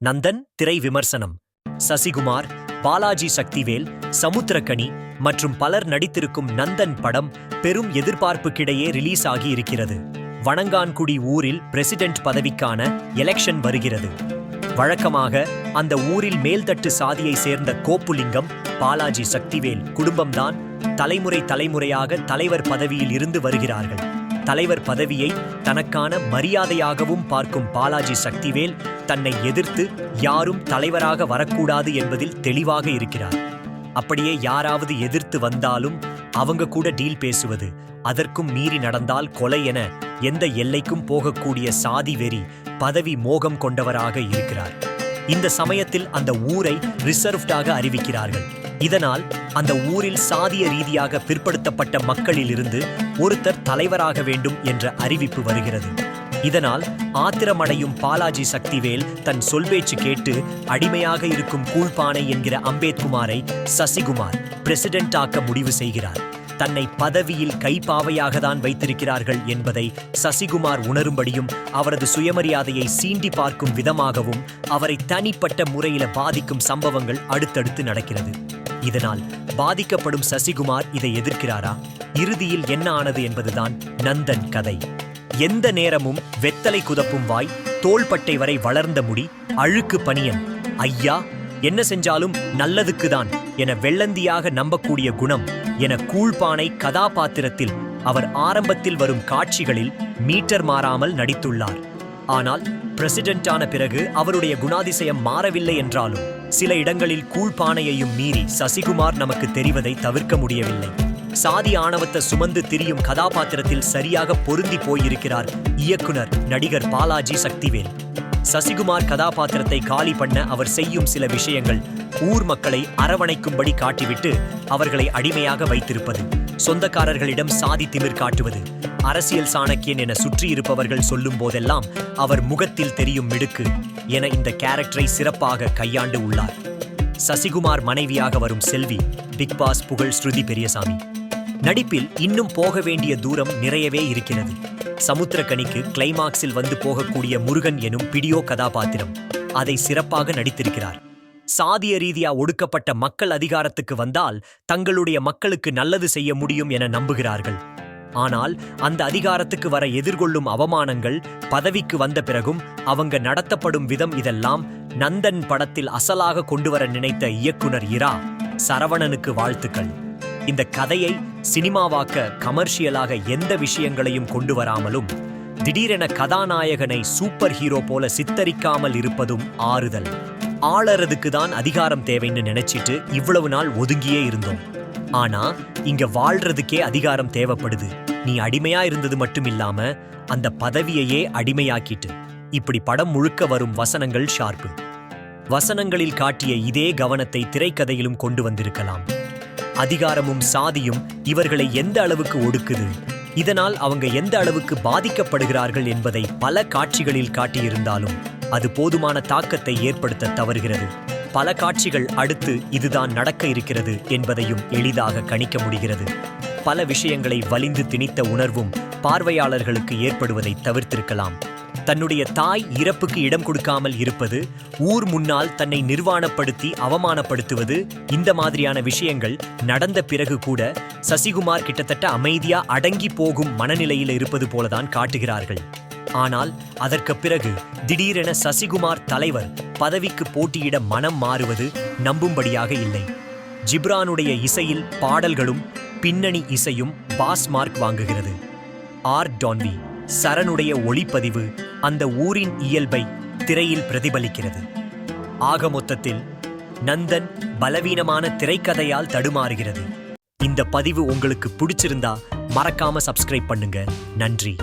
நந்தன் திரை விமர்சனம். சசிகுமார், பாலாஜி சக்திவேல், சமுத்திரக்கனி மற்றும் பலர் நடித்திருக்கும் நந்தன் படம் பெரும் எதிர்பார்ப்புக்கிடையே ரிலீஸ் ஆகி இருக்கிறது. வணங்கான்குடி ஊரில் பிரசிடென்ட் பதவிக்கான எலெக்ஷன் வருகிறது. வழக்கமாக அந்த ஊரில் மேல்தட்டு சாதியை சேர்ந்த கோப்புலிங்கம், பாலாஜி சக்திவேல் குடும்பம்தான் தலைமுறையாக தலைவர் பதவியில் இருந்து வருகிறார்கள். தலைவர் பதவியை தனக்கான மரியாதையாகவும் பார்க்கும் பாலாஜி சக்திவேல் தன்னை எதிர்த்து யாரும் தலைவராக வரக்கூடாது என்பதில் தெளிவாக இருக்கிறார். அப்படியே யாராவது எதிர்த்து வந்தாலும் அவங்க கூட டீல் பேசுவது, அதற்கும் மீறி நடந்தால் கொலை என எந்த எல்லைக்கும் போகக்கூடிய சாதி வெறி, பதவி மோகம் கொண்டவராக இருக்கிறார். இந்த சமயத்தில் அந்த ஊரை ரிசர்வ்டாக அறிவிக்கிறார்கள். இதனால் அந்த ஊரில் சாதிய ரீதியாக பிற்படுத்தப்பட்ட மக்களிலிருந்து ஒருத்தர் தலைவராக வேண்டும் என்ற அறிவிப்பு வருகிறது. இதனால் ஆத்திரமடையும் பாலாஜி சக்திவேல் தன் சொல்பேச்சு கேட்டு அடிமையாக இருக்கும் கூழ்பானை என்கிற அம்பேத்குமாரை சசிகுமார் பிரசிடென்ட் ஆக்க முடிவு செய்கிறார். தன்னை பதவியில் கைப்பாவையாக தான் வைத்திருக்கிறார்கள் என்பதை சசிகுமார் உணரும்படியும் அவரது சுயமரியாதையை சீண்டி பார்க்கும் விதமாகவும் அவரை தனிப்பட்ட முறையில பாதிக்கும் சம்பவங்கள் அடுத்தடுத்து நடக்கிறது. இதனால் பாதிக்கப்படும் சசிகுமார் இதை எதிர்க்கிறாரா? இறுதியில் என்ன ஆனது என்பதுதான் நந்தன் கதை. எந்த நேரமும் வெத்தலை குதப்பும் வாய், தோள்பட்டை வரை வளர்ந்த முடி, அழுக்கு பனியன், ஐயா என்ன செஞ்சாலும் நல்லதுக்குதான் என வெள்ளந்தியாக நம்பக்கூடிய குணம் என கூழ்பானை கதாபாத்திரத்தில் அவர் ஆரம்பத்தில் வரும் காட்சிகளில் மீட்டர் மாறாமல் நடித்துள்ளார். ஆனால் பிரசிடென்டான பிறகு அவருடைய குணாதிசயம் மாறவில்லை என்றாலும் சில இடங்களில் கூழ்பானையையும் மீறி சசிகுமார் நமக்கு தெரிவதை தவிர்க்க முடியவில்லை. சாதி ஆணவத்தை சுமந்து திரியும் கதாபாத்திரத்தில் சரியாக பொருந்தி போயிருக்கிறார் இயக்குனர் நடிகர் பாலாஜி சக்திவேல். சசிகுமார் கதாபாத்திரத்தை காலி பண்ண அவர் செய்யும் சில விஷயங்கள் ஊர் மக்களை அரவணைக்கும்படி காட்டிவிட்டு அவர்களை அடிமையாக வைத்திருப்பது, சொந்தக்காரர்களிடம் சாதி திமிர் காட்டுவது, அரசியல் சாணக்கியன் என சுற்றியிருப்பவர்கள் சொல்லும் போதெல்லாம் அவர் முகத்தில் தெரியும் மிடுக்கு என இந்த கேரக்டரை சிறப்பாக கையாண்டு உள்ளார். சசிகுமார் மனைவியாக வரும் செல்வி பிக் பாஸ் புகழ் ஸ்ருதி பெரியசாமி. நடிப்பில் இன்னும் போக வேண்டிய தூரம் நிறையவே இருக்கிறது. சமுத்திரக்கனிக்கு கிளைமாக்ஸில் வந்து போகக்கூடிய முருகன் எனும் பிடியோ கதாபாத்திரம், அதை சிறப்பாக நடித்திருக்கிறார். சாதிய ரீதியா ஒடுக்கப்பட்ட மக்கள் அதிகாரத்துக்கு வந்தால் தங்களுடைய மக்களுக்கு நல்லது செய்ய முடியும் என நம்புகிறார்கள். ஆனால் அந்த அதிகாரத்துக்கு வர எதிர்கொள்ளும் அவமானங்கள், பதவிக்கு வந்த பிறகும் அவங்க நடத்தப்படும் விதம், இதெல்லாம் நந்தன் படத்தில் அசலாக கொண்டு வர நினைத்த இயக்குனர் இரா சரவணனுக்கு வாழ்த்துக்கள். இந்த கதையை சினிமாவாக்க கமர்ஷியலாக எந்த விஷயங்களையும் கொண்டு வராமலும் திடீரென கதாநாயகனை சூப்பர் ஹீரோ போல சித்தரிக்காமல் இருப்பதும் ஆறுதல். ஆளறதுக்கு தான் அதிகாரம் தேவைன்னு நினைச்சிட்டு இவ்வளவு நாள் ஒதுங்கியே இருந்தோம். ஆனா இங்க வாழ்றதுக்கே அதிகாரம் தேவைப்படுது. நீ அடிமையா இருந்தது மட்டும் இல்லாம அந்த பதவியையே அடிமையாக்கிட்டு. இப்படி படம் முழுக்க வரும் வசனங்கள் ஷார்ப்பு. வசனங்களில் காட்டிய இதே கவனத்தை திரைக்கதையிலும் கொண்டு வந்திருக்கலாம். அதிகாரமும் சாதியும் இவர்களை எந்த அளவுக்கு ஒடுக்குது, இதனால் அவங்க எந்த அளவுக்கு பாதிக்கப்படுகிறார்கள் என்பதை பல காட்சிகளில் காட்டியிருந்தாலும் அது போதுமான தாக்கத்தை ஏற்படுத்த தவறுகிறது. பல காட்சிகள் அடுத்து இதுதான் நடக்க இருக்கிறது என்பதையும் எளிதாக கணிக்க முடிகிறது. பல விஷயங்களை வலிந்து திணித்த உணர்வும் பார்வையாளர்களுக்கு ஏற்படுவதை தவிர்த்திருக்கலாம். தன்னுடைய தாய் இறப்புக்கு இடம் கொடுக்காமல் இருப்பது, ஊர் முன்னால் தன்னை நிர்வாணப்படுத்தி அவமானப்படுத்துவது, இந்த மாதிரியான விஷயங்கள் நடந்த பிறகு கூட சசிகுமார் கிட்டத்தட்ட அமைதியா அடங்கி போகும் மனநிலையில் இருப்பது போலதான் காட்டுகிறார்கள். ஆனால் அதற்கு பிறகு திடீரென சசிகுமார் தலைவர் பதவிக்கு போட்டியிட மனம் மாறுவது நம்பும்படியாக இல்லை. ஜிப்ரானுடைய இசையில் பாடல்களும் பின்னணி இசையும் பாஸ் மார்க் வாங்குகிறது. ஆர் டான்வி சரணுடைய ஒளிப்பதிவு அந்த ஊரின் இயல்பை திரையில் பிரதிபலிக்கிறது. ஆக மொத்தத்தில் நந்தன் பலவீனமான திரைக்கதையால் தடுமாறுகிறது. இந்த பதிவு உங்களுக்கு பிடிச்சிருந்தா மறக்காம சப்ஸ்கிரைப் பண்ணுங்க. நன்றி.